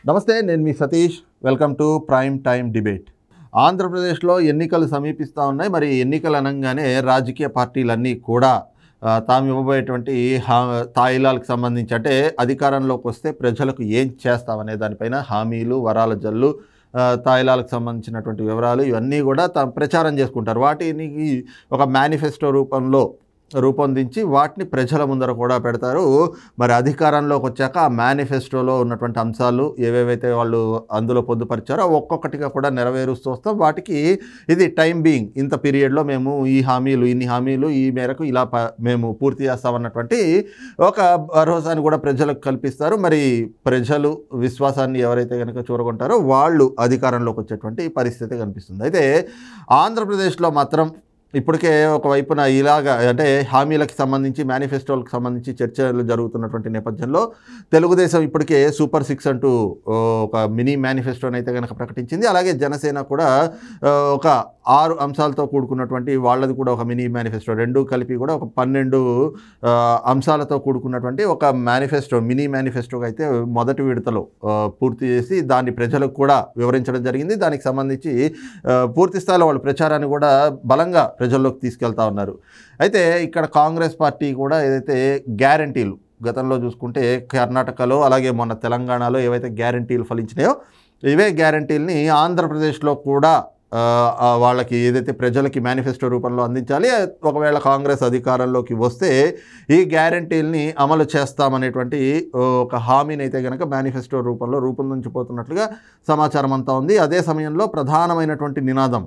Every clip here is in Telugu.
నమస్తే, నేను మీ Satish. Welcome to prime time debate. ఆంధ్రప్రదేశ్లో ఎన్నికలు సమీపిస్తూ ఉన్నాయి. మరి ఎన్నికలు అనగానే రాజకీయ పార్టీలన్నీ కూడా తాము ఇవ్వబోయేటువంటి తాయిలాలకు సంబంధించి, అంటే అధికారంలోకి వస్తే ప్రజలకు ఏం చేస్తామనే దానిపైన హామీలు, వరాల జల్లు, తాయిలాలకు సంబంధించినటువంటి వివరాలు ఇవన్నీ కూడా ప్రచారం చేసుకుంటారు. వాటిని ఒక మేనిఫెస్టో రూపంలో రూపొందించి వాటిని ప్రజల ముందర కూడా పెడతారు. మరి అధికారంలోకి వచ్చాక ఆ మేనిఫెస్టోలో ఉన్నటువంటి అంశాలు ఏవేవైతే వాళ్ళు అందులో పొందుపరిచారో ఒక్కొక్కటిగా కూడా నెరవేరుస్తూ వస్తాం. వాటికి ఇది టైం బీయింగ్, ఇంత పీరియడ్లో మేము ఇన్ని హామీలు ఈ మేరకు ఇలా మేము పూర్తి చేస్తామన్నటువంటి ఒక భరోసాని కూడా ప్రజలకు కల్పిస్తారు. మరి ప్రజలు విశ్వాసాన్ని ఎవరైతే కనుక చూరగొంటారో వాళ్ళు అధికారంలోకి వచ్చేటువంటి పరిస్థితి కనిపిస్తుంది. అయితే ఆంధ్రప్రదేశ్లో మాత్రం ఇప్పటికే ఒకవైపున ఇలాగా, అంటే హామీలకు సంబంధించి, మేనిఫెస్టోలకు సంబంధించి చర్చలు జరుగుతున్నటువంటి నేపథ్యంలో తెలుగుదేశం ఇప్పటికే సూపర్ 6 అంటూ ఒక మినీ మేనిఫెస్టోని అయితే కనుక ప్రకటించింది. అలాగే జనసేన కూడా ఒక 6 అంశాలతో కూడుకున్నటువంటి వాళ్ళది కూడా ఒక మినీ మేనిఫెస్టో, రెండు కలిపి కూడా ఒక 12 అంశాలతో కూడుకున్నటువంటి ఒక మేనిఫెస్టో, మినీ మేనిఫెస్టోగా అయితే మొదటి విడతలో పూర్తి చేసి దాన్ని ప్రజలకు కూడా వివరించడం జరిగింది. దానికి సంబంధించి పూర్తి స్థాయిలో వాళ్ళు ప్రచారాన్ని కూడా బలంగా ప్రజల్లోకి తీసుకెళ్తా ఉన్నారు. అయితే ఇక్కడ కాంగ్రెస్ పార్టీ కూడా ఏదైతే గ్యారంటీలు, గతంలో చూసుకుంటే కర్ణాటకలో అలాగే మొన్న తెలంగాణలో ఏవైతే గ్యారంటీలు ఫలించినాయో ఇవే గ్యారంటీలని ఆంధ్రప్రదేశ్లో కూడా వాళ్ళకి ఏదైతే ప్రజలకి మేనిఫెస్టో రూపంలో అందించాలి, ఒకవేళ కాంగ్రెస్ అధికారంలోకి వస్తే ఈ గ్యారంటీలని అమలు చేస్తామనేటువంటి ఒక హామీని అయితే కనుక మేనిఫెస్టో రూపంలో రూపొందించిపోతున్నట్లుగా సమాచారం అంతా ఉంది. అదే సమయంలో ప్రధానమైనటువంటి నినాదం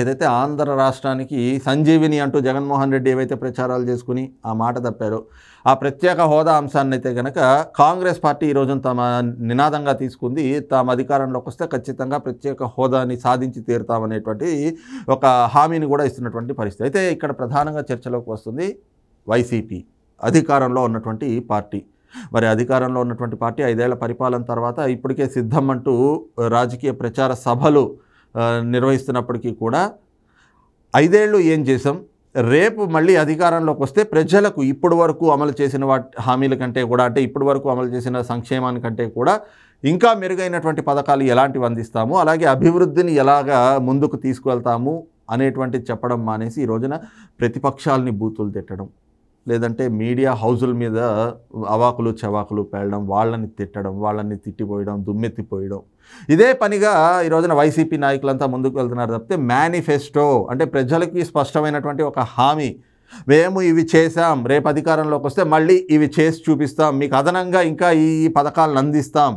ఏదైతే ఆంధ్ర రాష్ట్రానికి సంజీవిని అంటూ జగన్మోహన్ రెడ్డి ఏవైతే ప్రచారాలు చేసుకుని ఆ మాట తప్పారో ఆ ప్రత్యేక హోదా అంశాన్ని అయితే కనుక కాంగ్రెస్ పార్టీ ఈరోజు తమ నినాదంగా తీసుకుంది. తాము అధికారంలోకి వస్తే ఖచ్చితంగా ప్రత్యేక హోదాని సాధించి తీరుతామనేటువంటి ఒక హామీని కూడా ఇస్తున్నటువంటి పరిస్థితి. అయితే ఇక్కడ ప్రధానంగా చర్చలోకి వస్తుంది వైసీపీ, అధికారంలో ఉన్నటువంటి పార్టీ. మరి అధికారంలో ఉన్నటువంటి పార్టీ 5 ఏళ్ల పరిపాలన తర్వాత ఇప్పటికే సిద్ధం అంటూ రాజకీయ ప్రచార సభలు నిర్వహిస్తున్నప్పటికీ కూడా 5 ఏళ్ళు ఏం చేసాం, రేపు మళ్ళీ అధికారంలోకి వస్తే ప్రజలకు ఇప్పటి వరకు అమలు చేసిన హామీల కంటే కూడా, అంటే ఇప్పటి వరకు అమలు చేసిన సంక్షేమానికంటే కూడా ఇంకా మెరుగైనటువంటి పథకాలు ఎలాంటివి అందిస్తాము, అలాగే అభివృద్ధిని ఎలాగా ముందుకు తీసుకువెళ్తాము అనేటువంటిది చెప్పడం మానేసి ఈ రోజున ప్రతిపక్షాలని బూతులు తిట్టడం, లేదంటే మీడియా హౌజుల మీద అవాకులు చవాకులు పేలడం, వాళ్ళని తిట్టడం, వాళ్ళని తిట్టిపోయడం, దుమ్మెత్తిపోయడం, ఇదే పనిగా ఈ రోజున వైసీపీ నాయకులంతా ముందుకు వెళ్తున్నారు తప్పితే మేనిఫెస్టో అంటే ప్రజలకి స్పష్టమైనటువంటి ఒక హామీ, మేము ఇవి చేసాం, రేపు అధికారంలోకి వస్తే మళ్ళీ ఇవి చేసి చూపిస్తాం, మీకు అదనంగా ఇంకా ఈ పథకాలను అందిస్తాం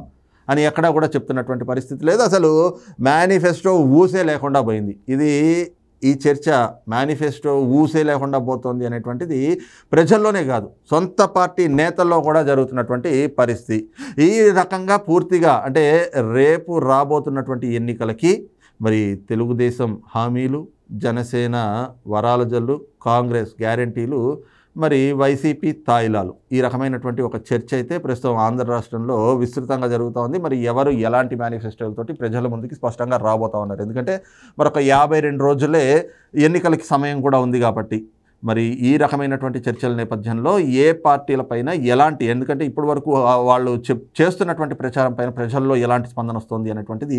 అని ఎక్కడా కూడా చెప్తున్నటువంటి పరిస్థితి లేదు. అసలు మేనిఫెస్టో ఊసే లేకుండా పోయింది. ఈ చర్చ మేనిఫెస్టో ఊసే లేకుండా పోతుంది అనేటువంటిది ప్రజల్లోనే కాదు, సొంత పార్టీ నేతల్లో కూడా జరుగుతున్నటువంటి పరిస్థితి. ఈ రకంగా పూర్తిగా, అంటే రేపు రాబోతున్నటువంటి ఎన్నికలకి మరి తెలుగుదేశం హామీలు, జనసేన వరాల జల్లు, కాంగ్రెస్ గ్యారంటీలు, మరి వైసీపీ తాయిలాలు, ఈ రకమైనటువంటి ఒక చర్చ అయితే ప్రస్తుతం ఆంధ్ర రాష్ట్రంలో విస్తృతంగా జరుగుతూ ఉంది. మరి ఎవరు ఎలాంటి మేనిఫెస్టోలతోటి ప్రజల ముందుకి స్పష్టంగా రాబోతూ ఉన్నారు, ఎందుకంటే మరొక 52 రోజులే ఎన్నికలకి సమయం కూడా ఉంది కాబట్టి మరి ఈ రకమైనటువంటి చర్చల నేపథ్యంలో ఏ పార్టీలపైన ఎలాంటి, ఎందుకంటే ఇప్పటి వరకు వాళ్ళు చేస్తున్నటువంటి ప్రచారం పైన ప్రజల్లో ఎలాంటి స్పందన వస్తుంది అనేటువంటిది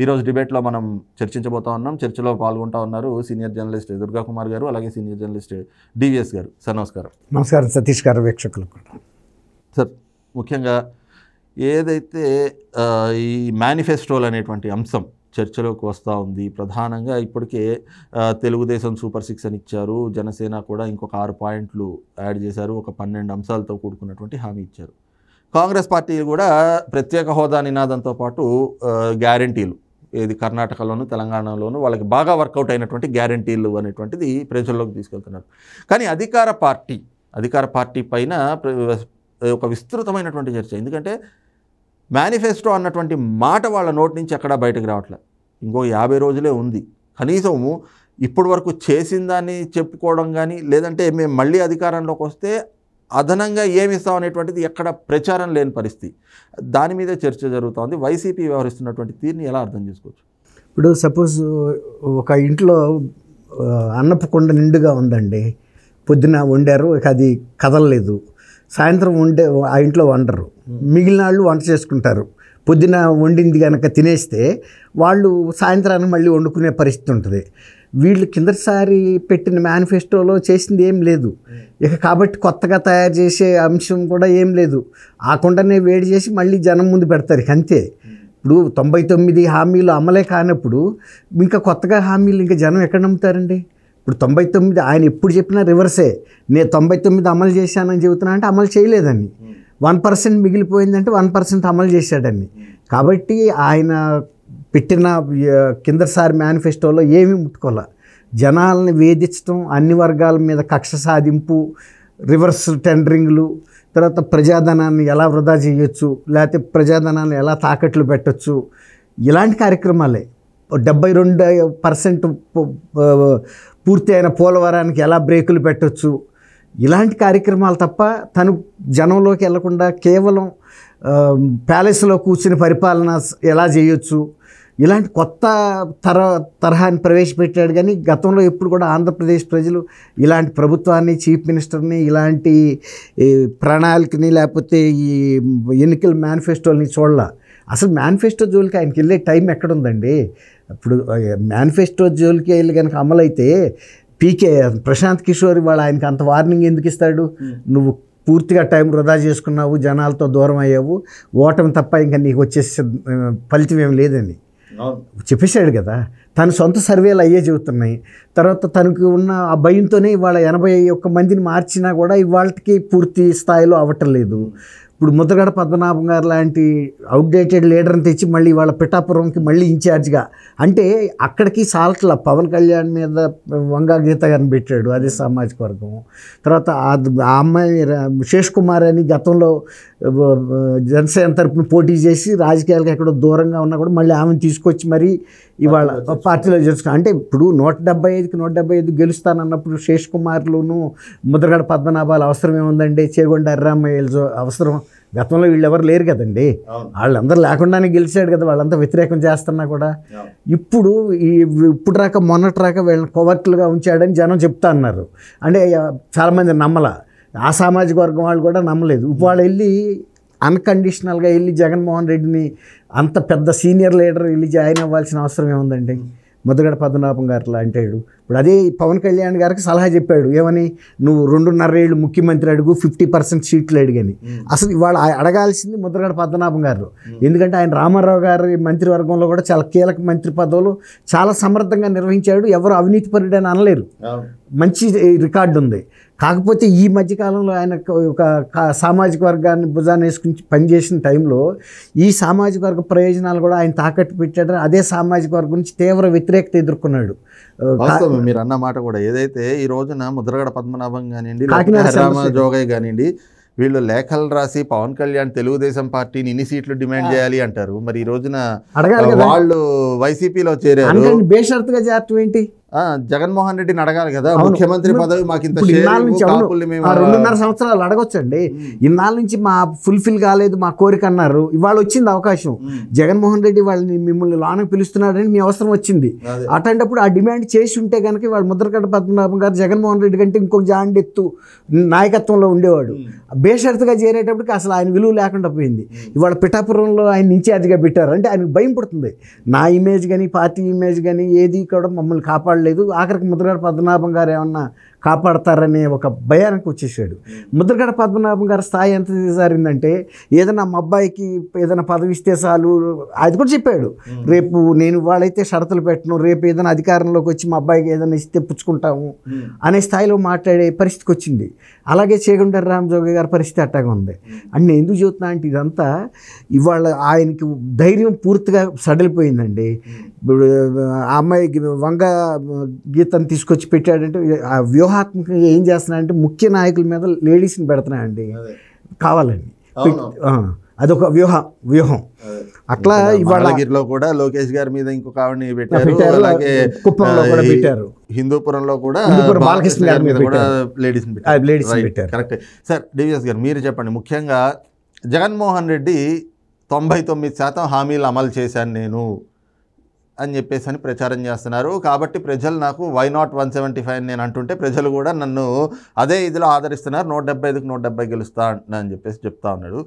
ఈరోజు డిబేట్లో మనం చర్చించబోతా ఉన్నాం. చర్చలో పాల్గొంటూ ఉన్నారు సీనియర్ జర్నలిస్ట్ దుర్గా కుమార్ గారు, అలాగే సీనియర్ జర్నలిస్ట్ డివిఎస్ గారు. సార్ నమస్కారం. నమస్కారం సతీష్ గారు, వీక్షకులకు కూడా. సార్, ముఖ్యంగా ఏదైతే ఈ మేనిఫెస్టోలు అనేటువంటి అంశం చర్చలోకి వస్తూ ఉంది, ప్రధానంగా ఇప్పటికే తెలుగుదేశం సూపర్ 6 అని ఇచ్చారు, జనసేన కూడా ఇంకొక 6 పాయింట్లు యాడ్ చేశారు, ఒక 12 అంశాలతో కూడుకున్నటువంటి హామీ ఇచ్చారు. కాంగ్రెస్ పార్టీ కూడా ప్రత్యేక హోదా నినాదంతో పాటు గ్యారంటీలు, ఏది కర్ణాటకలోను తెలంగాణలోను వాళ్ళకి బాగా వర్కౌట్ అయినటువంటి గ్యారంటీలు అనేటువంటిది ప్రజల్లోకి తీసుకెళ్తున్నారు. కానీ అధికార పార్టీ పైన ఒక విస్తృతమైనటువంటి చర్చ, ఎందుకంటే మేనిఫెస్టో అన్నటువంటి మాట వాళ్ళ నోటి నుంచి ఎక్కడా బయటకు రావట్లేదు. ఇంకో 50 రోజులే ఉంది, కనీసం ఇప్పటి వరకు చేసిన దాన్ని చెప్పుకోవడం కానీ, లేదంటే మేము మళ్ళీ అధికారంలోకి వస్తే అదనంగా ఏమి ఇస్తాం అనేటువంటిది ఎక్కడ ప్రచారం లేని పరిస్థితి. దాని మీద చర్చ జరుగుతోంది. వైసీపీ వ్యవహరిస్తున్నటువంటి తీరుని ఎలా అర్థం చేసుకోవచ్చు? ఇప్పుడు సపోజ్ ఒక ఇంట్లో అన్నపు కుండ నిండుగా ఉందండి, పొద్దున వండారు, అది కదలలేదు, సాయంత్రం ఆ ఇంట్లో వండరు, మిగిలిన వాళ్ళు వంట చేసుకుంటారు, పొద్దున వండింది కనుక తినేస్తే వాళ్ళు సాయంత్రానికి మళ్ళీ వండుకునే పరిస్థితి ఉంటుంది. వీళ్ళు కిందసారి పెట్టిన మేనిఫెస్టోలో చేసింది ఏం లేదు. ఇక కాబట్టి కొత్తగా తయారు చేసే అంశం కూడా ఏం లేదు. ఆ కుండనే వేడి చేసి మళ్ళీ జనం ముందు పెడతారు, ఇక అంతే. ఇప్పుడు 99 హామీలు అమలే కానప్పుడు ఇంకా కొత్తగా హామీలు ఇంకా జనం ఎక్కడ నమ్ముతారండి? ఇప్పుడు 99 ఆయన ఎప్పుడు చెప్పినా రివర్సే. నేను 99 అమలు చేశానని చెబుతున్నా అంటే అమలు చేయలేదని. 1% మిగిలిపోయిందంటే 1% అమలు చేశాడని. కాబట్టి ఆయన పెట్టిన కిందసారి మేనిఫెస్టోలో ఏమీ ముట్టుకోలే. జనాలని వేధించడం, అన్ని వర్గాల మీద కక్ష సాధింపు, రివర్స్ టెండరింగ్లు, తర్వాత ప్రజాధనాన్ని ఎలా వృధా చేయొచ్చు, లేకపోతే ప్రజాధనాన్ని ఎలా తాకట్లు పెట్టచ్చు, ఇలాంటి కార్యక్రమాలే. 72% పూర్తి అయిన పోలవరానికి ఎలా బ్రేకులు పెట్టచ్చు, ఇలాంటి కార్యక్రమాలు తప్ప తను జనంలోకి వెళ్లకుండా కేవలం ప్యాలెస్లో కూర్చుని పరిపాలన ఎలా చేయొచ్చు, ఇలాంటి కొత్త తరహాన్ని ప్రవేశపెట్టాడు. కానీ గతంలో ఎప్పుడు కూడా ఆంధ్రప్రదేశ్ ప్రజలు ఇలాంటి ప్రభుత్వాన్ని, చీఫ్ మినిస్టర్ని, ఇలాంటి ప్రణాళికని లేకపోతే ఈ ఎన్నికల మేనిఫెస్టోని చూడాల. అసలు మేనిఫెస్టో జోలికి ఆయనకి వెళ్ళే టైం ఎక్కడుందండి? ఇప్పుడు మేనిఫెస్టో జోలికి వెళ్ళి కనుక అమలైతే ప్రశాంత్ కిషోర్ వాళ్ళు ఆయనకి అంత వార్నింగ్ ఎందుకు ఇస్తాడు? నువ్వు పూర్తిగా టైం వృధా చేసుకున్నావు, జనాలతో దూరం అయ్యావు, ఓటమి తప్ప ఇంకా నీకు వచ్చేసి ఫలితం ఏం లేదని చెప్పేశాడు కదా. తన సొంత సర్వేలు అయ్యే చెబుతున్నాయి. తర్వాత తనకు ఉన్న ఆ భయంతోనే ఇవాళ 81 మందిని మార్చినా కూడా ఇవాళకి పూర్తి స్థాయిలో అవ్వటం లేదు. ఇప్పుడు ముద్రగడ పద్మనాభం గారు లాంటి అవుట్డేటెడ్ లీడర్ని తెచ్చి మళ్ళీ వాళ్ళ పిఠాపురంకి మళ్ళీ ఇన్ఛార్జ్గా, అంటే అక్కడికి సాల్ట్ల పవన్ కళ్యాణ్ మీద వంగా గీత గారిని పెట్టాడు, అదే సామాజిక వర్గం. తర్వాత ఆ అమ్మాయి శేష్ కుమార్ అని గతంలో జనసేన తరపున పోటీ చేసి రాజకీయాలకు ఎక్కడో దూరంగా ఉన్నా కూడా మళ్ళీ ఆమెను తీసుకొచ్చి మరీ ఇవాళ పార్టీలో చేర్చుకో. అంటే ఇప్పుడు 175కి 175 గెలుస్తానన్నప్పుడు శేష్ కుమార్లును ముద్రగడ పద్మనాభాలు అవసరం ఏముందండి? చేగొండ అర్రామయ్యలు అవసరం? గతంలో వీళ్ళు ఎవరు లేరు కదండి, వాళ్ళందరూ లేకుండానే గెలిచాడు కదా, వాళ్ళంతా వ్యతిరేకం చేస్తున్నా కూడా. ఇప్పుడు ఇప్పుడు రాక మొన్నటి రాక వీళ్ళని కొవర్ట్లుగా ఉంచాడని జనం చెప్తా అన్నారు. అంటే చాలామంది నమ్మల, ఆ సామాజిక వర్గం వాళ్ళు కూడా నమ్మలేదు. వాళ్ళు వెళ్ళి అన్కండిషనల్గా వెళ్ళి జగన్మోహన్ రెడ్డిని, అంత పెద్ద సీనియర్ లీడర్ వెళ్ళి జాయిన్ అవ్వాల్సిన అవసరం ఏముందండి? ముద్రగడ పద్మనాభం గారిలా అంటాడు. ఇప్పుడు అదే పవన్ కళ్యాణ్ గారికి సలహా చెప్పాడు, ఏమని? నువ్వు 2.5 ఏళ్ళు ముఖ్యమంత్రి అడుగు, 50% సీట్లు అడిగని. అసలు ఇవాళ అడగాల్సింది ముద్రగడ పద్మనాభం గారు. ఎందుకంటే ఆయన రామారావు గారి మంత్రివర్గంలో కూడా చాలా కీలక మంత్రి పదవులు చాలా సమర్థంగా నిర్వహించాడు. ఎవరు అవినీతి పరుడని అనలేరు, మంచి రికార్డు ఉంది. కాకపోతే ఈ మధ్యకాలంలో ఆయన ఒక సామాజిక వర్గాన్ని భుజాన్ని వేసుకుని పనిచేసిన టైంలో ఈ సామాజిక వర్గ ప్రయోజనాలు కూడా ఆయన తాకట్టు పెట్టాడు. అదే సామాజిక వర్గం నుంచి తీవ్ర వ్యతిరేకత ఎదుర్కొన్నాడు. మీరు అన్న మాట కూడా ఏదైతే ఈ రోజున ముద్రగడ పద్మనాభం కానివ్వండి, జోగయ్య కానివ్వండి, వీళ్ళు లేఖలు రాసి పవన్ కళ్యాణ్ తెలుగుదేశం పార్టీని ఇన్ని సీట్లు డిమాండ్ చేయాలి అంటారు. మరి ఈ రోజున వాళ్ళు వైసీపీలో చేరారు, బేషరతుగా చేరటం ఏంటి? జగన్మోహన్ రెడ్డిని అడగాలి కదా, ముఖ్యమంత్రి పదవి మాకు ఇంత 2.5 సంవత్సరాలు అడగొచ్చండి. ఇన్నాళ్ళ నుంచి మా ఫుల్ఫిల్ కాలేదు మా కోరిక అన్నారు, ఇవాళ వచ్చింది అవకాశం. జగన్మోహన్ రెడ్డి వాళ్ళని మిమ్మల్ని లోనకి పిలుస్తున్నాడని మీ అవసరం వచ్చింది. అట్లాంటప్పుడు ఆ డిమాండ్ చేసి ఉంటే కనుక వాళ్ళు ముద్రగడ పద్మనాభం గారు జగన్మోహన్ రెడ్డి కంటే ఇంకొక జాండెత్తు నాయకత్వంలో ఉండేవాడు. బేషరతుగా చేరేటప్పటికి అసలు ఆయన విలువ లేకుండా పోయింది. ఇవాళ పిఠాపురంలో ఆయన ఇన్ఛార్జిగా పెట్టారు అంటే ఆయనకు భయం పడుతుంది. నా ఇమేజ్ కానీ పార్టీ ఇమేజ్ కానీ ఏది కూడా మమ్మల్ని కాపాడలేదు, ఆఖరికి ముద్రగడ పద్మనాభం గారు ఏమన్నా కాపాడతారనే ఒక భయానికి వచ్చేసాడు. ముద్రగడ పద్మనాభం గారి స్థాయి ఎంత దిగజారిందంటే, ఏదైనా మా అబ్బాయికి ఏదైనా పదవి ఇస్తే చాలు, అది కూడా చెప్పాడు, రేపు నేను వాళ్ళైతే షరతులు పెట్టను, రేపు ఏదైనా అధికారంలోకి వచ్చి మా అబ్బాయికి ఏదైనా ఇస్తే పుచ్చుకుంటాము అనే స్థాయిలో మాట్లాడే పరిస్థితికి వచ్చింది. అలాగే చేగొండ రామజోగయ్య గారి పరిస్థితి అట్టాగా ఉంది. అంటే నేను ఎందుకు చెబుతున్నా అంటే ఇదంతా ఇవాళ ఆయనకి ధైర్యం పూర్తిగా సడలిపోయిందండి. ఇప్పుడు ఆ అమ్మాయి వంగ గీతను తీసుకొచ్చి పెట్టాడంటే ఆ వ్యూహాత్మకంగా ఏం చేస్తున్నాయంటే ముఖ్య నాయకుల మీద లేడీస్ని పెడుతున్నాయండి కావాలని. అదొక వ్యూహం. అట్లా ఇవాళ కూడా లోకేష్ గారి మీద ఇంకొక ఆవిడని పెట్టారు, అలాగే కుప్పంలో కూడా పెట్టారు, హిందూపురంలో కూడా బాలకృష్ణ గారి మీద కూడా లేడీస్ పెట్టారు. కరెక్ట్. సార్ డివిఎస్ గారు మీరు చెప్పండి, ముఖ్యంగా జగన్మోహన్ రెడ్డి 99% హామీలు అమలు చేశాను నేను అని చెప్పేసి అని ప్రచారం చేస్తున్నారు. కాబట్టి ప్రజలు నాకు వై నాట్ 175 నేను అంటుంటే ప్రజలు కూడా నన్ను అదే ఇదిలో ఆదరిస్తున్నారు, 175కి 170 గెలుస్తా అని చెప్పేసి చెప్తా ఉన్నాడు.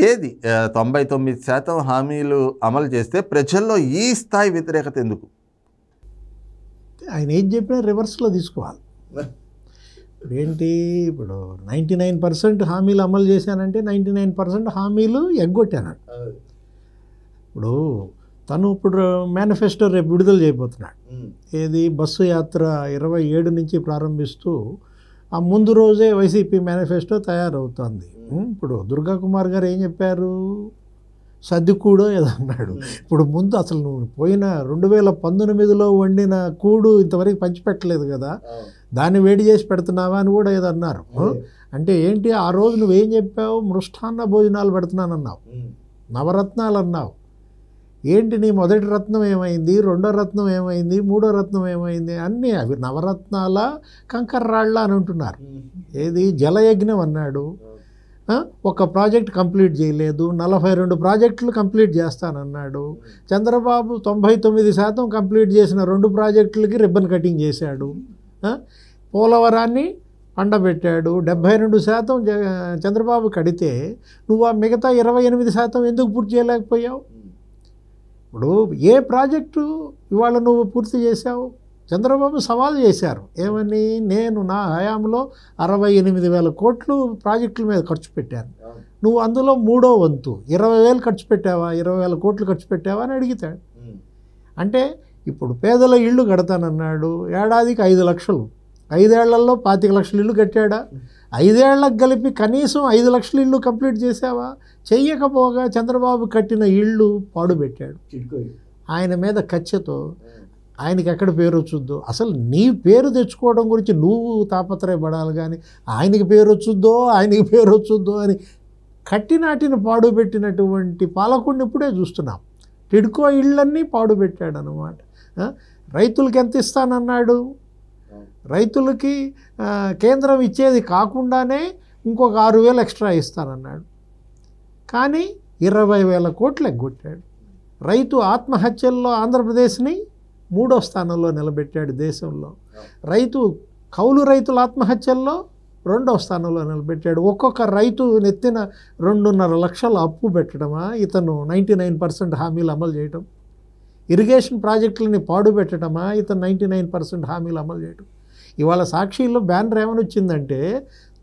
ఏది 99% హామీలు అమలు చేస్తే ప్రజల్లో ఈ స్థాయి వ్యతిరేకత ఎందుకు? ఆయన ఏం చెప్పినా రివర్స్లో తీసుకోవాలి. ఏంటి ఇప్పుడు 99% హామీలు అమలు చేశానంటే 99% హామీలు ఎగ్గొట్టానంట. ఇప్పుడు ఇప్పుడు మేనిఫెస్టో రేపు విడుదల చేయబోతున్నాడు. ఏది బస్సు యాత్ర 27 నుంచి ప్రారంభిస్తూ ఆ ముందు రోజే వైసీపీ మేనిఫెస్టో తయారవుతుంది. ఇప్పుడు దుర్గా కుమార్ గారు ఏం చెప్పారు, సర్దికూడో ఏదో అన్నాడు. ఇప్పుడు ముందు అసలు నువ్వు పోయిన 2019లో వండిన కూడు ఇంతవరకు పంచిపెట్టలేదు కదా, దాన్ని వేడి చేసి పెడుతున్నావా అని కూడా ఏదో అన్నారు. అంటే ఏంటి, ఆ రోజు నువ్వేం చెప్పావు, మృష్టాన్న భోజనాలు పెడుతున్నానన్నావు, నవరత్నాలు అన్నావు. ఏంటి నీ మొదటి రత్నం ఏమైంది, రెండో రత్నం ఏమైంది, మూడో రత్నం ఏమైంది, అన్నీ అవి నవరత్నాల కంకర్రాళ్ళ అని అంటున్నారు. ఏది జలయజ్ఞం అన్నాడు, ఒక ప్రాజెక్ట్ కంప్లీట్ చేయలేదు, 42 ప్రాజెక్టులు కంప్లీట్ చేస్తానన్నాడు. చంద్రబాబు 99% కంప్లీట్ చేసిన 2 ప్రాజెక్టులకి రిబ్బన్ కటింగ్ చేశాడు. పోలవరాన్ని పండబెట్టాడు. 72% చంద్రబాబు కడితే నువ్వు ఆ మిగతా 28% ఎందుకు పూర్తి చేయలేకపోయావు? ఇప్పుడు ఏ ప్రాజెక్టు ఇవాళ నువ్వు పూర్తి చేశావు? చంద్రబాబు సవాల్ చేశారు ఏమని, నేను నా హయాంలో 68,000 కోట్లు ప్రాజెక్టుల మీద ఖర్చు పెట్టాను, నువ్వు అందులో 3వ వంతు 20,000 ఖర్చు పెట్టావా, 20,000 కోట్లు ఖర్చు పెట్టావా అని అడిగితాడు. అంటే ఇప్పుడు పేదల ఇళ్ళు కడతానన్నాడు, ఏడాదికి 5 లక్షలు, 5 ఏళ్లలో 25 లక్షల ఇళ్ళు కట్టాడా? 5 ఏళ్లకు కలిపి కనీసం 5 లక్షల ఇళ్ళు కంప్లీట్ చేసావా? చెయ్యకపోగా చంద్రబాబు కట్టిన ఇళ్ళు పాడుపెట్టాడు. ఆయన మీద కచ్చతో ఆయనకి ఎక్కడ పేరు వచ్చుద్దో, అసలు నీ పేరు తెచ్చుకోవడం గురించి నువ్వు తాపత్రయపడాలి కానీ ఆయనకి పేరు వచ్చుద్దో ఆయనకి పేరు వచ్చుద్దో అని కట్టినాటిని పాడుపెట్టినటువంటి పాలకుడిని ఇప్పుడే చూస్తున్నాం. టిడ్కో ఇళ్ళన్నీ పాడుపెట్టాడు అన్నమాట. రైతులకి ఎంత ఇస్తానన్నాడు, రైతులకి కేంద్రం ఇచ్చేది కాకుండానే ఇంకొక 6,000 ఎక్స్ట్రా ఇస్తానన్నాడు. కానీ 20,000 కోట్లు ఎగ్గొట్టాడు. రైతు ఆత్మహత్యల్లో ఆంధ్రప్రదేశ్ని 3వ స్థానంలో నిలబెట్టాడు దేశంలో. కౌలు రైతుల ఆత్మహత్యల్లో 2వ స్థానంలో నిలబెట్టాడు. ఒక్కొక్క రైతు నెత్తిన 2.5 లక్షల అప్పు పెట్టడమా ఇతను 99% హామీలు అమలు చేయటం? ఇరిగేషన్ ప్రాజెక్టులని పాడుపెట్టడమా ఇతను 99% హామీలు అమలు చేయటం? ఇవాళ సాక్షిలో బ్యానర్ ఏమని వచ్చిందంటే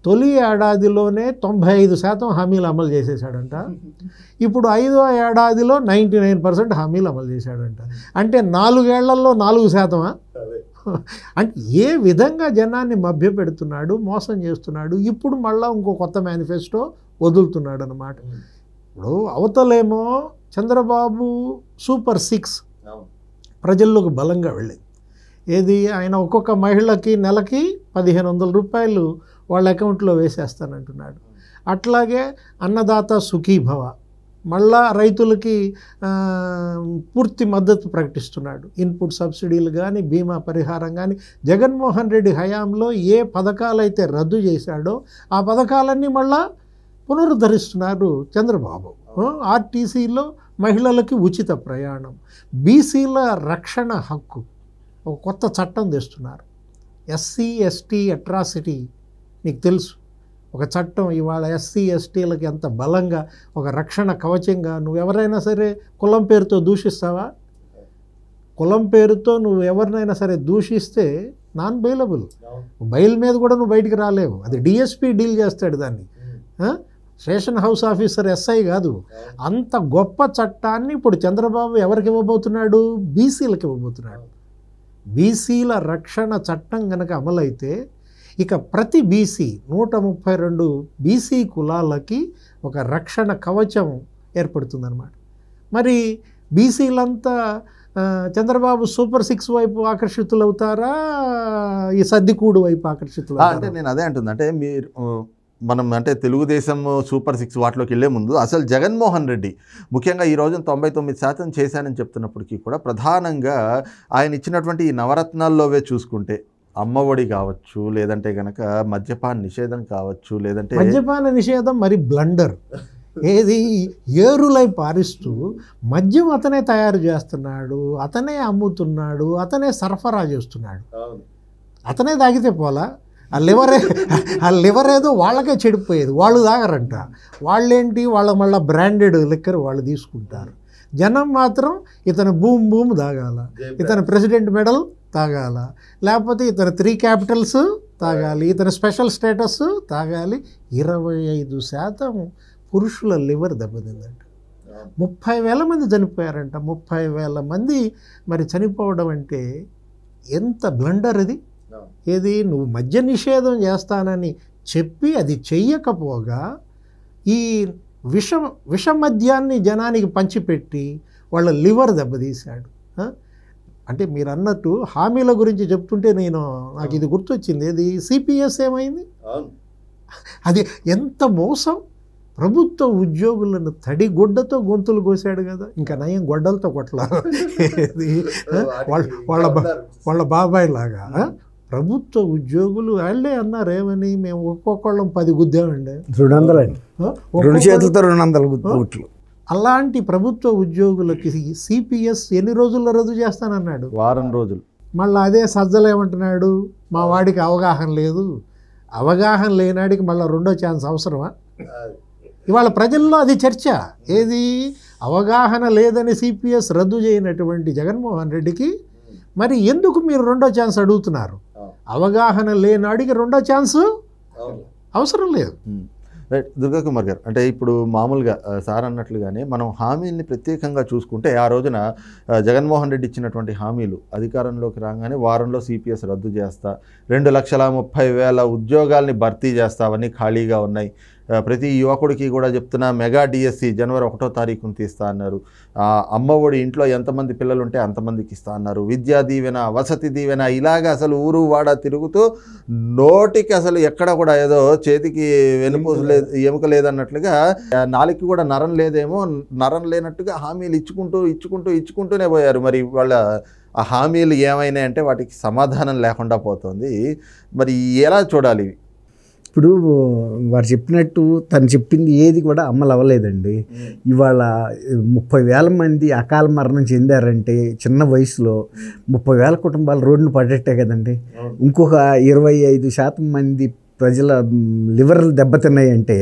తొలి ఏడాదిలోనే 95% హామీలు అమలు చేసేసాడంట. ఇప్పుడు 5వ ఏడాదిలో 99% హామీలు అమలు చేశాడంట. అంటే 4 ఏళ్లలో 4%? అంటే ఏ విధంగా జనాన్ని మభ్యపెడుతున్నాడు, మోసం చేస్తున్నాడు. ఇప్పుడు మళ్ళీ ఇంకో కొత్త మేనిఫెస్టో వదులుతున్నాడు అన్నమాట. ఇప్పుడు అవతలేమో చంద్రబాబు సూపర్ 6 ప్రజల్లోకి బలంగా వెళ్ళింది. ఏది, ఆయన ఒక్కొక్క మహిళకి నెలకి 1,500 రూపాయలు వాళ్ళ అకౌంట్లో వేసేస్తానంటున్నాడు. అట్లాగే అన్నదాత సుఖీభవ, మళ్ళా రైతులకి పూర్తి మద్దతు ప్రకటిస్తున్నాడు. ఇన్పుట్ సబ్సిడీలు కానీ, బీమా పరిహారం కానీ, జగన్మోహన్ రెడ్డి హయాంలో ఏ పథకాలైతే రద్దు చేశాడో ఆ పథకాలన్నీ మళ్ళా పునరుద్ధరిస్తున్నారు చంద్రబాబు. ఆర్టీసీలో మహిళలకి ఉచిత ప్రయాణం, బీసీల రక్షణ హక్కు, ఒక కొత్త చట్టం తెస్తున్నారు. ఎస్సీ ఎస్టీ అట్రాసిటీ నీకు తెలుసు, ఒక చట్టం ఇవాళ ఎస్సీ ఎస్టీలకి ఎంత బలంగా ఒక రక్షణ కవచంగా. నువ్వు ఎవరైనా సరే కులం పేరుతో దూషిస్తావా? కులం పేరుతో నువ్వు ఎవరినైనా సరే దూషిస్తే నాన్ బెయిలబుల్, బెయిల్ మీద కూడా నువ్వు బయటికి రాలేవు. అది డిఎస్పీ డీల్ చేస్తాడు దాన్ని. స్టేషన్ హౌస్ ఆఫీసర్ ఎస్ఐ కాదు. అంత గొప్ప చట్టాన్ని ఇప్పుడు చంద్రబాబు ఎవరికి ఇవ్వబోతున్నాడు? బీసీలకు ఇవ్వబోతున్నాడు. బీసీల రక్షణ చట్టం కనుక అమలైతే ఇక ప్రతి బీసీ 132 బీసీ కులాలకి ఒక రక్షణ కవచం ఏర్పడుతుందన్నమాట. మరి బీసీలంతా చంద్రబాబు సూపర్ 6 వైపు ఆకర్షితులవుతారా, ఈ సర్దికూడు వైపు ఆకర్షితులు? అంటే నేను అదే అంటుంది, అంటే మనం అంటే తెలుగుదేశం సూపర్ 6 వాటిలోకి వెళ్ళే ముందు అసలు జగన్మోహన్ రెడ్డి ముఖ్యంగా ఈ రోజున 99% చేశానని చెప్తున్నప్పటికీ కూడా ప్రధానంగా ఆయన ఇచ్చినటువంటి ఈ నవరత్నాల్లోవే చూసుకుంటే అమ్మఒడి కావచ్చు, లేదంటే కనుక మద్యపాన నిషేధం కావచ్చు, లేదంటే మద్యపాన నిషేధం మరి బ్లండర్. ఏది, ఏరులై పారిస్తూ మద్యం అతనే తయారు చేస్తున్నాడు, అతనే అమ్ముతున్నాడు, అతనే సరఫరా చేస్తున్నాడు. అతనే తాగితే పోలా, ఆ లివర్ ఏదో వాళ్ళకే చెడిపోయేది, వాళ్ళు తాగరంట. వాళ్ళేంటి, వాళ్ళ మళ్ళీ బ్రాండెడ్ లిక్కర్ వాళ్ళు తీసుకుంటారు. జనం మాత్రం ఇతను భూమ్ తాగాల, ఇతను ప్రెసిడెంట్ మెడల్ తాగాల, లేకపోతే ఇతను 3 క్యాపిటల్స్ తాగాలి, ఇతను స్పెషల్ స్టేటస్ తాగాలి. 25% పురుషుల లివర్ దెబ్బతిందంట. 30,000 మంది చనిపోయారంట. 30,000 మంది మరి చనిపోవడం అంటే ఎంత బ్లండర్ ఇది. ఏది, నువ్వు మద్య నిషేధం చేస్తానని చెప్పి అది చెయ్యకపోగా ఈ విష మద్యాన్ని జనానికి పంచిపెట్టి వాళ్ళ లివర్ దెబ్బతీశాడు. అంటే మీరు అన్నట్టు హామీల గురించి చెప్తుంటే నాకు ఇది గుర్తొచ్చింది. ఏది, సిపిఎస్ ఏమైంది? అది ఎంత మోసం. ప్రభుత్వ ఉద్యోగులను తడిగుడ్డతో గొంతులు కోసాడు కదా, ఇంకా నయం గొడ్డలతో కొట్టలేదు. వాళ్ళ బాబాయ్ లాగా ప్రభుత్వ ఉద్యోగులు వాళ్ళే అన్నారు ఏమని, మేము ఒక్కొక్కళ్ళం 10 గుద్దామండి, 200 అండి, 2 చేతులతో 200 గుట్లు. అలాంటి ప్రభుత్వ ఉద్యోగులకి సిపిఎస్ ఎన్ని రోజుల్లో రద్దు చేస్తానన్నాడు? వారం రోజులు. మళ్ళీ అదే సజ్జలు ఏమంటున్నాడు, మా వాడికి అవగాహన లేదు. అవగాహన లేనాడికి మళ్ళీ 2వ ఛాన్స్ అవసరమా? ఇవాళ ప్రజల్లో అది చర్చ. ఏది, అవగాహన లేదని సిపిఎస్ రద్దు చేయనటువంటి జగన్మోహన్ రెడ్డికి మరి ఎందుకు మీరు 2వ ఛాన్స్ అడుగుతున్నారు? అవగాహన లేనాడికి 2వ ఛాన్స్ అవసరం లేదు. రైట్ దుర్గా కుమార్ గారు, అంటే ఇప్పుడు మామూలుగా సార్ అన్నట్లుగానే మనం హామీల్ని ప్రత్యేకంగా చూసుకుంటే ఆ రోజున జగన్మోహన్ రెడ్డి ఇచ్చినటువంటి హామీలు అధికారంలోకి రాగానే వారంలో సిపిఎస్ రద్దు చేస్తా, 2,30,000 ఉద్యోగాల్ని భర్తీ చేస్తావని ఖాళీగా ఉన్నాయి, ప్రతి యువకుడికి కూడా చెప్తున్నా మెగా డిఎస్సి జనవరి 1వ తారీఖున తీస్తా అన్నారు, అమ్మఒడి ఇంట్లో ఎంతమంది పిల్లలు ఉంటే అంతమందికి ఇస్తా అన్నారు, విద్యా దీవెన, వసతి దీవెన, ఇలాగ అసలు ఊరు వాడ తిరుగుతూ నోటికి అసలు ఎక్కడ కూడా ఏదో చేతికి వెనుపూస లేదు, ఎముక లేదన్నట్లుగా, నాలుగుకి కూడా నరం లేదేమో, నరం లేనట్టుగా హామీలు ఇచ్చుకుంటూనే పోయారు. మరి వాళ్ళ ఆ హామీలు ఏమైనాయంటే వాటికి సమాధానం లేకుండా పోతుంది. మరి ఎలా చూడాలి? ఇప్పుడు వారు చెప్పినట్టు తను చెప్పింది ఏది కూడా అమలు అవ్వలేదండి. ఇవాళ 30,000 మంది అకాల మరణం చెందారంటే చిన్న వయసులో 30,000 కుటుంబాలు రోడ్డును పడేట్టే కదండి. ఇంకొక 25% మంది ప్రజల లివర్లు దెబ్బతిన్నాయంటే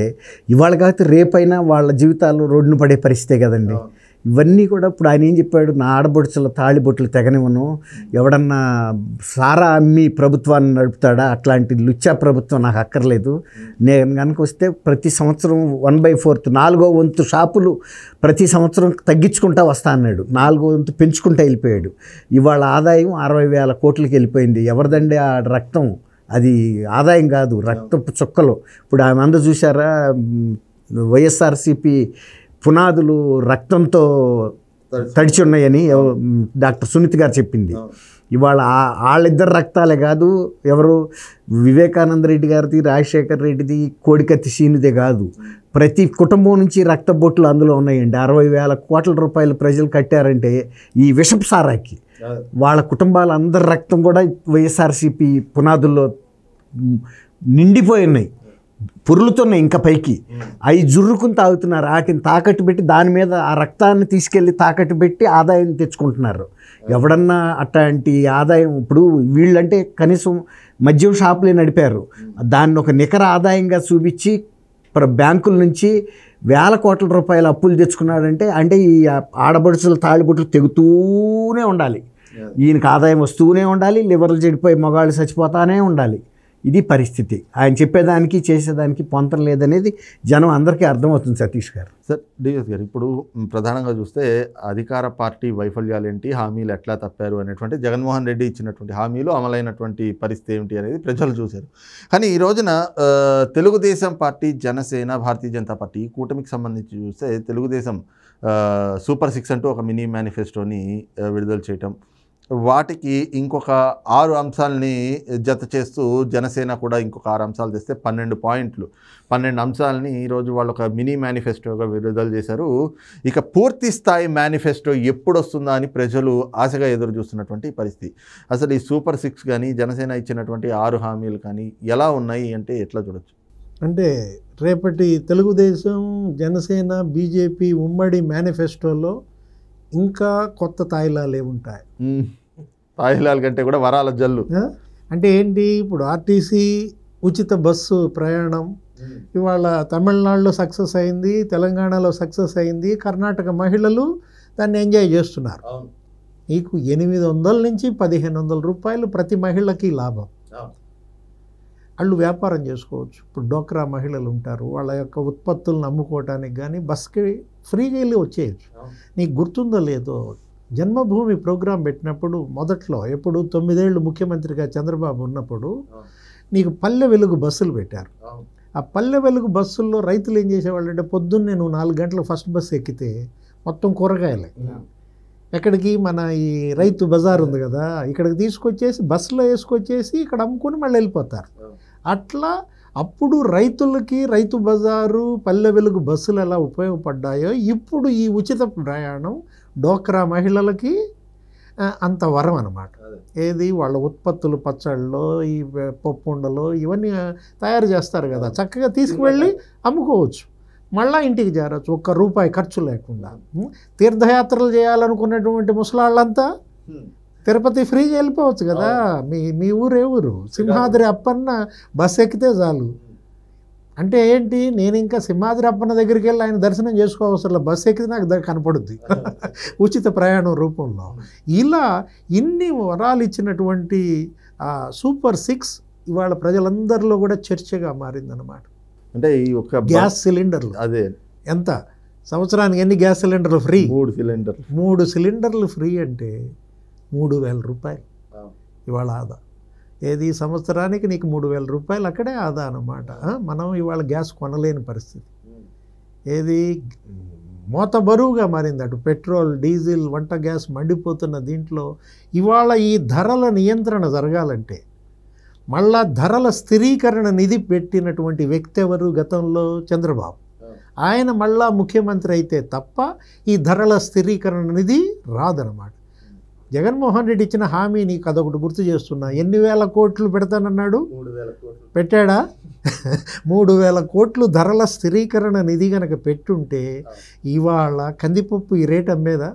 ఇవాళ కాకపోతే రేపైనా వాళ్ళ జీవితాలు రోడ్డును పడే పరిస్థితే కదండి. ఇవన్నీ కూడా ఇప్పుడు ఆయన ఏం చెప్పాడు, నా ఆడబొడుచుల తాళిబొట్లు తెగనివ్వను, ఎవడన్నా సారా అమ్మి ప్రభుత్వాన్ని నడుపుతాడా, అట్లాంటి లుచ్చా ప్రభుత్వం నాకు అక్కర్లేదు, నేను కనుక వస్తే ప్రతి సంవత్సరం 1/4 4వ వంతు షాపులు ప్రతి సంవత్సరం తగ్గించుకుంటా వస్తా అన్నాడు, 4వ వంతు పెంచుకుంటా వెళ్ళిపోయాడు. ఇవాళ ఆదాయం 60,000 కోట్లకి వెళ్ళిపోయింది. ఎవరిదండి ఆ రక్తం? అది ఆదాయం కాదు, రక్తపు చుక్కలు. ఇప్పుడు ఆమె అందరూ చూసారా, వైఎస్ఆర్సీపీ పునాదులు రక్తంతో తడిచి ఉన్నాయని డాక్టర్ సునీత్ గారు చెప్పింది. ఇవాళ వాళ్ళిద్దరు రక్తాలే కాదు, ఎవరు వివేకానంద రెడ్డి గారిది, రాజశేఖర్ రెడ్డిది, కోడికత్తి సీనిదే కాదు, ప్రతి కుటుంబం నుంచి రక్తబొట్లు అందులో ఉన్నాయండి. 60,000 కోట్ల రూపాయలు ప్రజలు కట్టారంటే ఈ విషపు సారాకి వాళ్ళ కుటుంబాల అందరి రక్తం కూడా వైఎస్ఆర్సీపీ పునాదుల్లో నిండిపోయి ఉన్నాయి, పురులుతున్నాయి ఇంకా పైకి. అవి జుర్రుకుని తాగుతున్నారు, వాటిని తాకట్టు పెట్టి దాని మీద ఆ రక్తాన్ని తీసుకెళ్ళి తాకట్టు పెట్టి ఆదాయం తెచ్చుకుంటున్నారు. ఎవడన్నా అట్లాంటి ఆదాయం, ఇప్పుడు వీళ్ళంటే కనీసం మద్యం షాపులే నడిపారు, దాన్ని ఒక నికర ఆదాయంగా చూపించి బ్యాంకుల నుంచి 1,000 కోట్ల రూపాయల అప్పులు తెచ్చుకున్నాడంటే అంటే ఈ ఆడబడుచుల తాళిబొట్లు తెగుతూనే ఉండాలి, ఈయనకి ఆదాయం వస్తూనే ఉండాలి, లివర్లు చెడిపోయి మగాళ్ళు చచ్చిపోతానే ఉండాలి. ఇది పరిస్థితి. ఆయన చెప్పేదానికి చేసేదానికి పొంతం లేదనేది జనం అందరికీ అర్థమవుతుంది. సతీష్ గారు. సార్, డిఎస్ గారు, ఇప్పుడు ప్రధానంగా చూస్తే అధికార పార్టీ వైఫల్యాలు ఏంటి, హామీలు ఎట్లా తప్పారు అనేటువంటి జగన్మోహన్ రెడ్డి ఇచ్చినటువంటి హామీలు అమలైనటువంటి పరిస్థితి ఏమిటి అనేది ప్రజలు చూశారు. కానీ ఈ రోజున తెలుగుదేశం పార్టీ, జనసేన, భారతీయ జనతా పార్టీ కూటమికి సంబంధించి చూస్తే తెలుగుదేశం సూపర్ 6 అంటూ ఒక మినీ మేనిఫెస్టోని విడుదల చేయటం, వాటికి ఇంకొక 6 అంశాలని జత చేస్తూ జనసేన కూడా ఇంకొక 6 అంశాలు తెస్తే 12 పాయింట్లు, 12 అంశాలని ఈరోజు వాళ్ళు ఒక మినీ మేనిఫెస్టోగా విడుదల చేశారు. ఇక పూర్తి స్థాయి మేనిఫెస్టో ఎప్పుడు వస్తుందా అని ప్రజలు ఆశగా ఎదురు చూస్తున్నటువంటి పరిస్థితి. అసలు ఈ సూపర్ 6 కానీ జనసేన ఇచ్చినటువంటి 6 హామీలు కానీ ఎలా ఉన్నాయి అంటే ఎట్లా చూడొచ్చు? అంటే రేపటి తెలుగుదేశం, జనసేన, బీజేపీ ఉమ్మడి మేనిఫెస్టోలో ఇంకా కొత్త తాయిలాలు ఏముంటాయి? తాయిలాల కంటే కూడా వరాల జల్లు. అంటే ఏంటి, ఇప్పుడు ఆర్టీసీ ఉచిత బస్సు ప్రయాణం ఇవాళ తమిళనాడులో సక్సెస్ అయింది, తెలంగాణలో సక్సెస్ అయింది, కర్ణాటక మహిళలు దాన్ని ఎంజాయ్ చేస్తున్నారు. నీకు 800 నుంచి 1500 రూపాయలు ప్రతి మహిళకి లాభం. వాళ్ళు వ్యాపారం చేసుకోవచ్చు. ఇప్పుడు డోక్రా మహిళలు ఉంటారు, వాళ్ళ యొక్క ఉత్పత్తులను అమ్ముకోవటానికి కానీ బస్కి ఫ్రీగా వెళ్ళి వచ్చేయచ్చు. నీకు గుర్తుందో లేదో, జన్మభూమి ప్రోగ్రాం పెట్టినప్పుడు మొదట్లో ఎప్పుడు 9 ఏళ్ళు ముఖ్యమంత్రిగా చంద్రబాబు ఉన్నప్పుడు నీకు పల్లె వెలుగు బస్సులు పెట్టారు. ఆ పల్లె వెలుగు బస్సుల్లో రైతులు ఏం చేసేవాళ్ళు అంటే, పొద్దున్నే నువ్వు 4 గంటలకు ఫస్ట్ బస్సు ఎక్కితే మొత్తం కూరగాయలే ఎక్కడికి, మన ఈ రైతు బజార్ ఉంది కదా, ఇక్కడికి తీసుకొచ్చేసి బస్సులో వేసుకొచ్చేసి ఇక్కడ అమ్ముకొని మళ్ళీ వెళ్ళిపోతారు. అట్లా అప్పుడు రైతులకి రైతు బజారు, పల్లె వెలుగు బస్సులు ఎలా ఉపయోగపడ్డాయో, ఇప్పుడు ఈ ఉచిత ప్రయాణం డోక్రా మహిళలకి అంత వరం అన్నమాట. ఏది, వాళ్ళ ఉత్పత్తులు పచ్చళ్ళలో, ఈ పప్పు ఉండలో ఇవన్నీ తయారు చేస్తారు కదా, చక్కగా తీసుకువెళ్ళి అమ్ముకోవచ్చు, మళ్ళీ ఇంటికి చేరవచ్చు, ₹1 ఖర్చు లేకుండా. తీర్థయాత్రలు చేయాలనుకున్నటువంటి ముసలాళ్ళంతా తిరుపతి ఫ్రీగా వెళ్ళిపోవచ్చు కదా. మీ ఊరు ఏ ఊరు? సింహాద్రి అప్పన్న బస్ ఎక్కితే చాలు. అంటే ఏంటి, నేను ఇంకా సింహాద్రి అప్పన్న దగ్గరికి వెళ్ళి ఆయన దర్శనం చేసుకోవసరం, బస్సు ఎక్కితే నాకు కనపడుద్ది ఉచిత ప్రయాణం రూపంలో. ఇలా ఇన్ని వరాలు ఇచ్చినటువంటి సూపర్ 6 ఇవాళ ప్రజలందరిలో కూడా చర్చగా మారిందన్నమాట. అంటే ఈ ఒక గ్యాస్ సిలిండర్లు, అదే ఎంత సంవత్సరానికి ఎన్ని గ్యాస్ సిలిండర్లు ఫ్రీ? 3 సిలిండర్లు ఫ్రీ అంటే 3000 రూపాయలు ఇవాళ ఆదా. ఏది, సంవత్సరానికి నీకు 3000 రూపాయలు అక్కడే ఆదా అన్నమాట. మనం ఇవాళ గ్యాస్ కొనలేని పరిస్థితి. ఏది, మోత బరువుగా మారింది. అటు పెట్రోల్, డీజిల్, వంట గ్యాస్ మండిపోతున్న దీంట్లో ఇవాళ ఈ ధరల నియంత్రణ జరగాలంటే మళ్ళా ధరల స్థిరీకరణ నిధి పెట్టినటువంటి వ్యక్తి ఎవరు? గతంలో చంద్రబాబు. ఆయన మళ్ళా ముఖ్యమంత్రి అయితే తప్ప ఈ ధరల స్థిరీకరణ నిధి రాదన్నమాట. జగన్మోహన్ రెడ్డి ఇచ్చిన హామీ నీకు అదొకటి గుర్తు చేస్తున్నా. ఎన్ని వేల కోట్లు పెడతానన్నాడు? పెట్టాడా? 3000 కోట్లు ధరల స్థిరీకరణ నిధి కనుక పెట్టుంటే ఇవాళ కందిపప్పు ఈ రేట్ అమ్మేదా,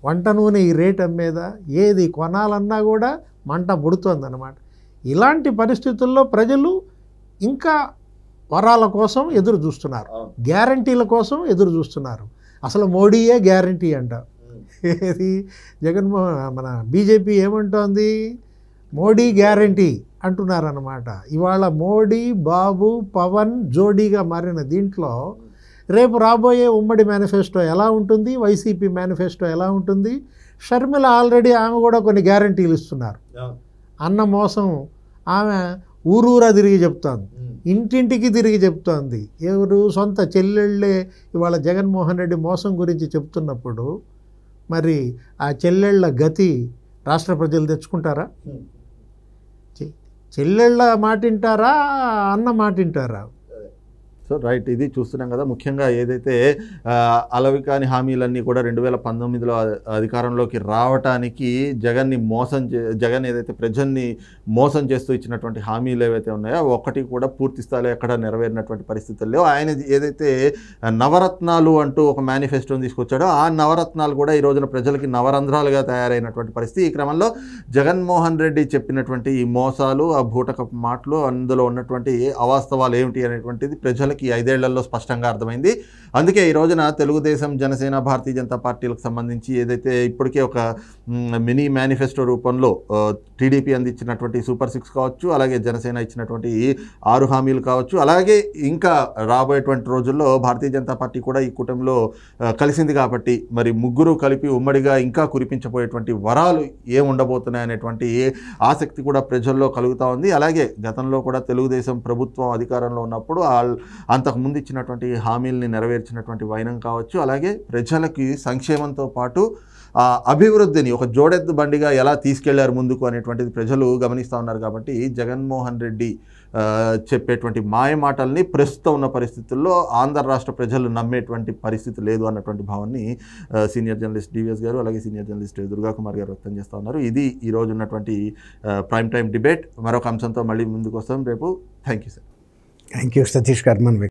వంట నూనె ఈ రేట్ అమ్మేదా, ఏది కొనాలన్నా కూడా మంట పుడుతోందన్నమాట. ఇలాంటి పరిస్థితుల్లో ప్రజలు ఇంకా వరాల కోసం ఎదురు చూస్తున్నారు, గ్యారంటీల కోసం ఎదురు చూస్తున్నారు. అసలు మోడీయే గ్యారంటీ అంట. ఏది, మన బీజేపీ ఏమంటోంది? మోడీ గ్యారంటీ అంటున్నారన్నమాట. ఇవాళ మోడీ, బాబు, పవన్ జోడీగా మారిన దీంట్లో రేపు రాబోయే ఉమ్మడి మేనిఫెస్టో ఎలా ఉంటుంది, వైసీపీ మేనిఫెస్టో ఎలా ఉంటుంది? షర్మిల ఆల్రెడీ ఆమె కూడా కొన్ని గ్యారంటీలు ఇస్తున్నారు. అన్న మోసం ఆమె ఊరూరా తిరిగి చెప్తోంది, ఇంటింటికి తిరిగి చెప్తోంది. ఎవరు? సొంత చెల్లెళ్ళే ఇవాళ జగన్మోహన్ రెడ్డి మోసం గురించి చెప్తున్నప్పుడు మరి ఆ చెల్లెళ్ళ గతి రాష్ట్ర ప్రజలు తెచ్చుకుంటారా? చెల్లెళ్ళ మాట వింటారా, అన్న మాట వింటారా? సో రైట్, ఇది చూస్తున్నాం కదా. ముఖ్యంగా ఏదైతే అలవికాని హామీలన్నీ కూడా 2019లో అధికారంలోకి రావటానికి జగన్ ఏదైతే ప్రజల్ని మోసం చేస్తూ ఇచ్చినటువంటి హామీలు ఏవైతే ఉన్నాయో ఒక్కటి కూడా పూర్తి స్థాయిలో ఎక్కడ నెరవేరినటువంటి పరిస్థితుల్లో ఆయన ఏదైతే నవరత్నాలు అంటూ ఒక మేనిఫెస్టోని తీసుకొచ్చాడో ఆ నవరత్నాలు కూడా ఈ రోజున ప్రజలకి నవరంధ్రాలుగా తయారైనటువంటి పరిస్థితి. ఈ క్రమంలో జగన్మోహన్ రెడ్డి చెప్పినటువంటి ఈ మోసాలు, ఆ బూటకపు మాటలు, అందులో ఉన్నటువంటి అవాస్తవాలు ఏమిటి అనేటువంటిది ప్రజలకి 5 ఏళ్లలో స్పష్టంగా అర్థమైంది. అందుకే ఈ రోజున తెలుగుదేశం, జనసేన, భారతీయ జనతా పార్టీలకు సంబంధించి ఏదైతే ఇప్పటికే ఒక మినీ మేనిఫెస్టో రూపంలో టీడీపీ అందించినటువంటి సూపర్ 6 కావచ్చు, అలాగే జనసేన ఇచ్చినటువంటి 6 హామీలు కావచ్చు, అలాగే ఇంకా రాబోయేటువంటి రోజుల్లో భారతీయ జనతా పార్టీ కూడా ఈ కూటమిలో కలిసింది కాబట్టి మరి ముగ్గురు కలిపి ఉమ్మడిగా ఇంకా కురిపించబోయేటువంటి వరాలు ఏముండబోతున్నాయి అనేటువంటి ఆసక్తి కూడా ప్రజల్లో కలుగుతూ ఉంది. అలాగే గతంలో కూడా తెలుగుదేశం ప్రభుత్వం అధికారంలో ఉన్నప్పుడు అంతకుముందు ఇచ్చినటువంటి హామీల్ని నెరవేర్చినటువంటి వైనం కావచ్చు, అలాగే ప్రజలకి సంక్షేమంతో పాటు అభివృద్ధిని ఒక జోడెద్దు బండిగా ఎలా తీసుకెళ్లారు ముందుకు అనేటువంటిది ప్రజలు గమనిస్తూ ఉన్నారు. కాబట్టి జగన్మోహన్ రెడ్డి చెప్పేటువంటి మాయ మాటల్ని ప్రస్తుతం ఉన్న పరిస్థితుల్లో ఆంధ్ర రాష్ట్ర ప్రజలు నమ్మేటువంటి పరిస్థితి లేదు అన్నటువంటి భావాన్ని సీనియర్ జర్నలిస్ట్ డివిఎస్ గారు, అలాగే సీనియర్ జర్నలిస్ట్ దుర్గాకుమార్ గారు వ్యక్తం చేస్తూ ఉన్నారు. ఇది ఈరోజు ఉన్నటువంటి ప్రైమ్ టైం డిబేట్. మరొక అంశంతో మళ్ళీ ముందుకు వస్తాం రేపు. Thank you sir. Thank you Satish Karman.